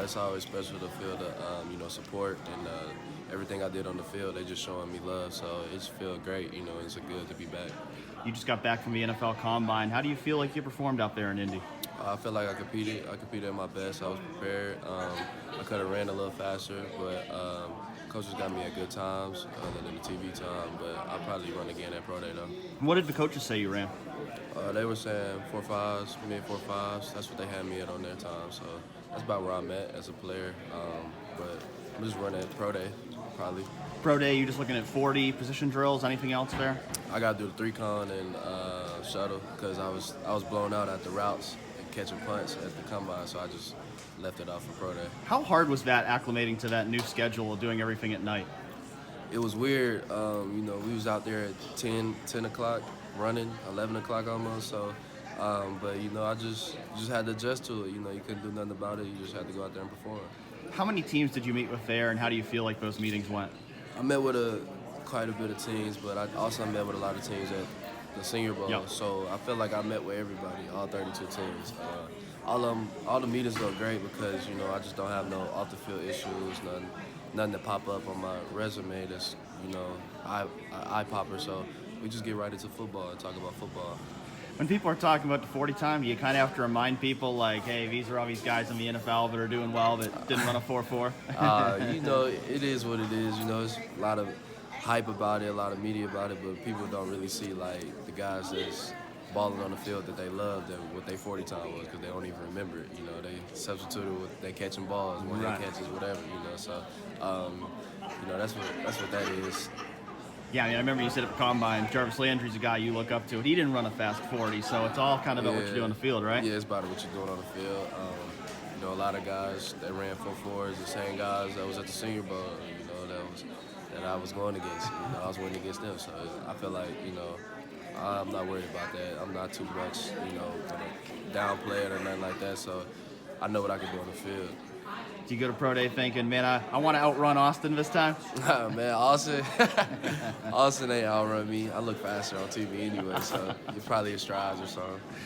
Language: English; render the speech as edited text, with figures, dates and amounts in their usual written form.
it's always special to feel the support and everything I did on the field. They just showing me love, so it just feel great. It's good to be back. You just got back from the NFL Combine. How do you feel like you performed out there in Indy? I feel like I competed. I competed at my best. I was prepared. I could have ran a little faster, but coaches got me at good times other than the TV time. But I'll probably run again at Pro Day though. What did the coaches say you ran? They were saying 4.5s, mid 4.5s. That's what they had me at on their time. So that's about where I'm at as a player. But I'm just running at Pro Day, probably. Pro Day, you just looking at 40 position drills. Anything else there? I got to do the 3-con and shuttle because I was blown out at the routes and catching punts at the combine, so I just left it off for Pro Day. How hard was that acclimating to that new schedule of doing everything at night? It was weird. We was out there at 10 o'clock running, 11 o'clock almost. So, but I just had to adjust to it. You couldn't do nothing about it. You just had to go out there and perform. How many teams did you meet with there, and how do you feel like those meetings went? I met with quite a bit of teams, but I also met with a lot of teams at the Senior Bowl. Yep. So I feel like I met with everybody, all 32 teams. All the meetings go great because I just don't have no off the field issues, nothing that pop up on my resume that's eye popper. So we just get right into football and talk about football. When people are talking about the 40 time, you kind of have to remind people like, hey, these are all these guys in the NFL that are doing well that didn't run a 4.4. It is what it is. There's a lot of hype about it, a lot of media about it, but people don't really see like the guys that's balling on the field that they loved and what their 40 time was because they don't even remember it. They substituted with they catching balls, one hand catches, whatever. So that's what that is. Yeah, I remember you said at the Combine, Jarvis Landry's a guy you look up to, and he didn't run a fast 40, so it's all kind of about what you do on the field, right? Yeah, it's about what you're doing on the field. A lot of guys that ran 4.4s, the same guys that was at the Senior Bowl, that I was going against. I was winning against them, so I feel like, I'm not worried about that. I'm not too much, gonna downplay it or nothing like that, so I know what I can do on the field. Do you go to Pro Day thinking, man, I want to outrun Austin this time? Man, Austin ain't outrun me. I look faster on TV anyway, so you're probably a strides or something.